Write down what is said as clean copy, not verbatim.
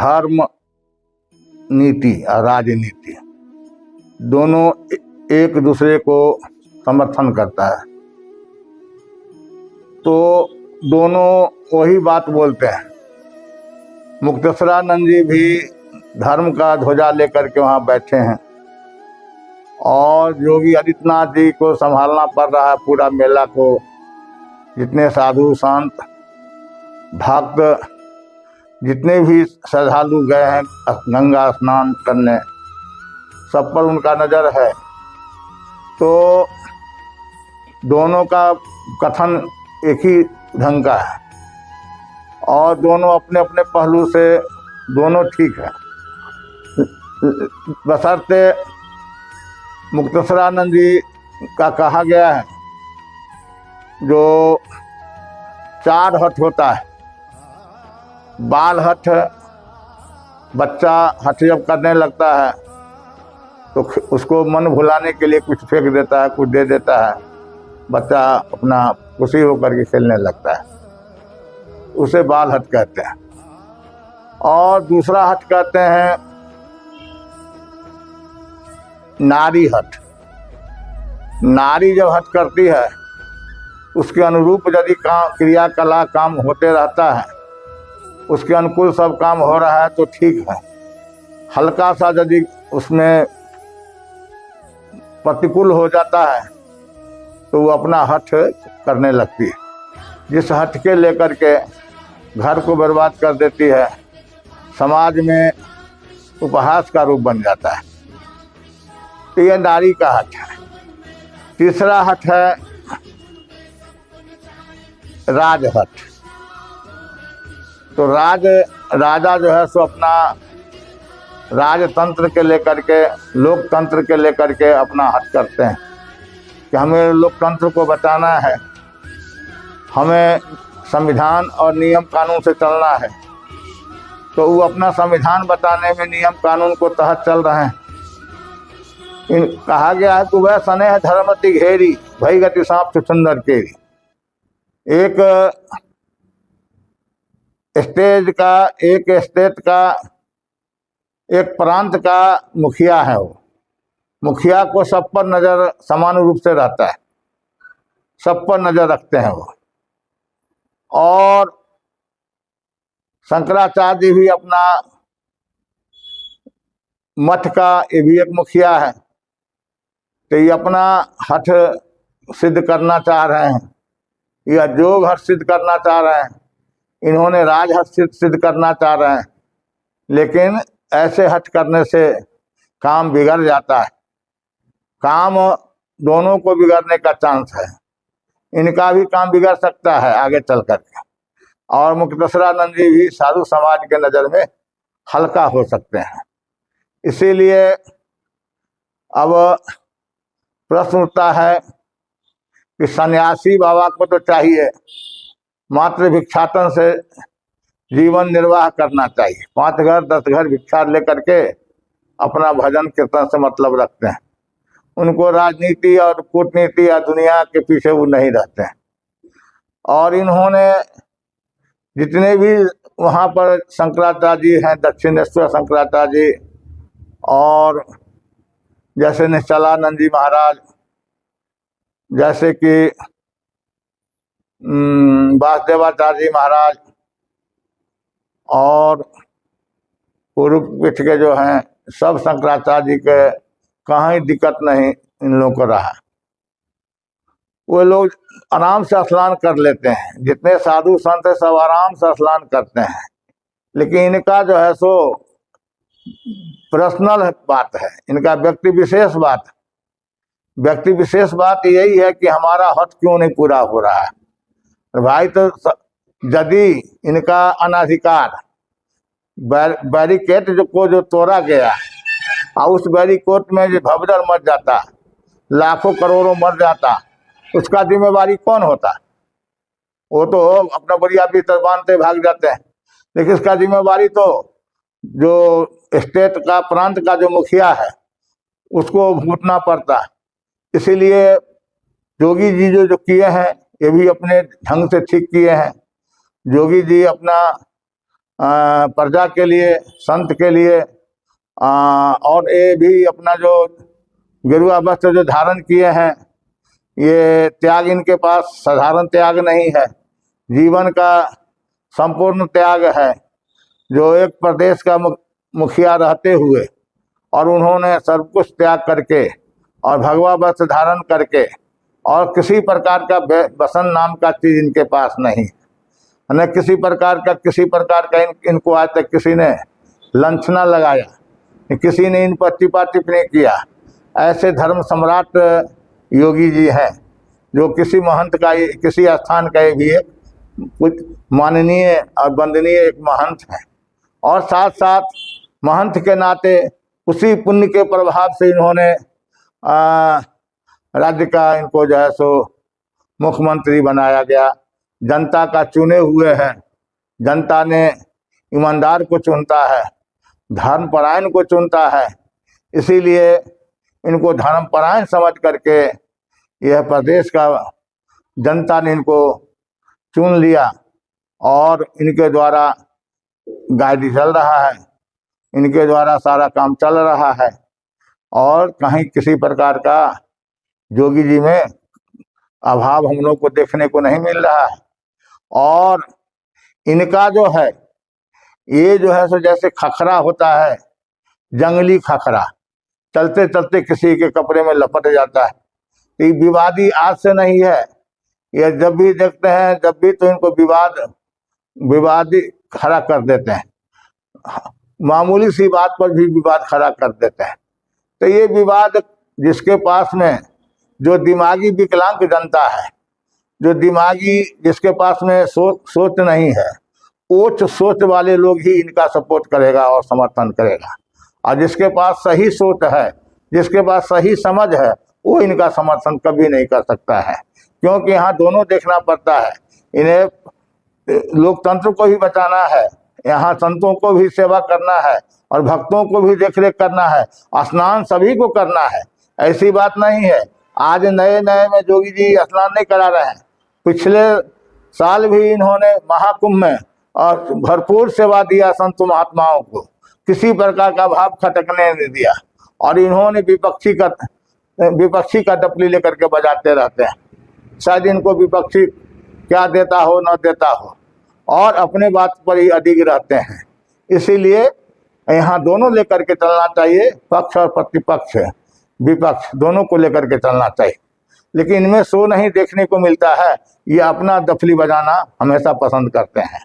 धर्म नीति और राजनीति दोनों एक दूसरे को समर्थन करता है, तो दोनों वही बात बोलते हैं। मुक्तेश्वरानंद जी भी धर्म का ध्वजा लेकर के वहाँ बैठे हैं और योगी आदित्यनाथ जी को संभालना पड़ रहा है पूरा मेला को। जितने साधु संत भक्त जितने भी श्रद्धालु गए हैं गंगा स्नान करने, सब पर उनका नज़र है। तो दोनों का कथन एक ही ढंग का है और दोनों अपने अपने पहलू से दोनों ठीक है। बशर्ते मुक्तेश्वरानंद जी का कहा गया है जो 4 हठ होता है। बाल हठ, बच्चा हठ जब करने लगता है तो उसको मन भुलाने के लिए कुछ फेंक देता है, कुछ दे देता है, बच्चा अपना खुशी होकर के खेलने लगता है, उसे बाल हठ कहते हैं। और दूसरा हठ कहते हैं नारी हठ। नारी जब हठ करती है उसके अनुरूप यदि क्रियाकला काम होते रहता है, उसके अनुकूल सब काम हो रहा है तो ठीक है। हल्का सा यदि उसमें प्रतिकूल हो जाता है तो वो अपना हठ करने लगती है, जिस हठ के लेकर के घर को बर्बाद कर देती है, समाज में उपहास का रूप बन जाता है। तो यह नारी का हठ है। तीसरा हठ है राजहठ। तो राजा जो है सो अपना राजतंत्र के लेकर के, लोकतंत्र के लेकर के अपना हट करते हैं कि हमें लोकतंत्र को बचाना है, हमें संविधान और नियम कानून से चलना है। तो वो अपना संविधान बताने में नियम कानून को तहत चल रहे हैं। कहा गया है कि वह सने है धर्मति घेरी, भई गति सांप से सुंदर केरी। एक स्टेट का, एक प्रांत का मुखिया है। वो मुखिया को सब पर नज़र समान रूप से रहता है, सब पर नज़र रखते हैं वो। और शंकराचार्य भी अपना मठ का ये भी एक मुखिया है। तो ये अपना हठ सिद्ध करना चाह रहे हैं या जोग हठ सिद्ध करना चाह रहे हैं, इन्होंने राज हठ सिद्ध करना चाह रहे हैं। लेकिन ऐसे हठ करने से काम बिगड़ जाता है, काम दोनों को बिगड़ने का चांस है। इनका भी काम बिगड़ सकता है आगे चल करके, और मुक्तेश्वरानंद जी भी साधु समाज के नज़र में हल्का हो सकते हैं। इसीलिए अब प्रश्न उठता है कि सन्यासी बाबा को तो चाहिए मात्र भिक्षाटन से जीवन निर्वाह करना चाहिए, 5 घर 10 घर भिक्षा लेकर के अपना भजन कीर्तन से मतलब रखते हैं। उनको राजनीति और कूटनीति या दुनिया के पीछे वो नहीं रहते हैं। और इन्होंने जितने भी वहाँ पर शंकराचार्य जी हैं, दक्षिणेश्वर शंकराचार्य जी, और जैसे निश्चलानंद जी महाराज, जैसे कि वासुदेवाचार्य जी महाराज, और पूर्व पीठ के जो हैं सब शंकराचार्य जी के कहीं दिक्कत नहीं इन लोगों को रहा। वो लोग आराम से स्नान कर लेते हैं, जितने साधु संत है सब आराम से स्नान करते हैं। लेकिन इनका जो है सो पर्सनल बात है, इनका व्यक्ति विशेष बात। व्यक्ति विशेष बात यही है कि हमारा हट क्यों नहीं पूरा हो रहा है भाई। तो यदि इनका अनाधिकार बैरिकेड जो तोड़ा गया और उस बैरिकेड में जो भबडर मर जाता, लाखों करोड़ों मर जाता, उसका जिम्मेवारी कौन होता? वो तो अपना बढ़िया भीतर बांधते भाग जाते हैं। लेकिन इसका जिम्मेवारी तो जो स्टेट का, प्रांत का जो मुखिया है उसको भुगतना पड़ता। इसीलिए योगी जी जो किए हैं ये भी अपने ढंग से ठीक किए हैं। योगी जी अपना प्रजा के लिए, संत के लिए, और ये भी अपना जो गेरुआ वस्त्र जो धारण किए हैं, ये त्याग इनके पास साधारण त्याग नहीं है, जीवन का संपूर्ण त्याग है। जो एक प्रदेश का मुखिया रहते हुए और उन्होंने सब कुछ त्याग करके और भगवा वस्त्र धारण करके, और किसी प्रकार का व्यसन नाम का चीज इनके पास नहीं, न किसी प्रकार का इनको आज तक किसी ने लांछना लगाया, किसी ने इन पर टिपा टिप्पणी किया। ऐसे धर्म सम्राट योगी जी हैं, जो किसी महंत का, किसी स्थान का भी एक कुछ माननीय और वंदनीय एक महंत है। और साथ साथ महंत के नाते उसी पुण्य के प्रभाव से इन्होंने राज्य का इनको जो है सो मुख्यमंत्री बनाया गया। जनता का चुने हुए हैं, जनता ने ईमानदार को चुनता है, धर्मपरायण को चुनता है, इसीलिए इनको धर्मपरायण समझ करके यह प्रदेश का जनता ने इनको चुन लिया और इनके द्वारा गाड़ी चल रहा है, इनके द्वारा सारा काम चल रहा है। और कहीं किसी प्रकार का जोगी जी में अभाव हम लोग को देखने को नहीं मिल रहा है। और इनका जो है, ये जो है सो जैसे खखरा होता है, जंगली खखरा, चलते चलते किसी के कपड़े में लपट जाता है। ये विवादी आज से नहीं है, ये जब भी देखते हैं, जब भी तो इनको विवादी खड़ा कर देते हैं, मामूली सी बात पर भी विवाद खड़ा कर देते हैं। तो ये विवाद जिसके पास में जो दिमागी विकलांग जनता है, जो दिमागी जिसके पास में सोच नहीं है, उच्च सोच वाले लोग ही इनका सपोर्ट करेगा और समर्थन करेगा। और जिसके पास सही सोच है, जिसके पास सही समझ है, वो इनका समर्थन कभी नहीं कर सकता है। क्योंकि यहाँ दोनों देखना पड़ता है, इन्हें लोकतंत्र को भी बचाना है, यहाँ संतों को भी सेवा करना है और भक्तों को भी देखरेख करना है, स्नान सभी को करना है। ऐसी बात नहीं है आज नए में जोगी जी स्नान नहीं करा रहे हैं, पिछले साल भी इन्होंने महाकुंभ में और भरपूर सेवा दिया संत महात्माओं को, किसी प्रकार का भाव खटकने नहीं दिया। और इन्होंने विपक्षी का डपली लेकर के बजाते रहते हैं, शायद इनको विपक्षी क्या देता हो न देता हो, और अपने बात पर ही अडिग रहते हैं। इसीलिए यहाँ दोनों लेकर के चलना चाहिए, पक्ष और प्रतिपक्ष, विपक्ष दोनों को लेकर के चलना चाहिए। लेकिन इनमें शो नहीं देखने को मिलता है, ये अपना डफली बजाना हमेशा पसंद करते हैं।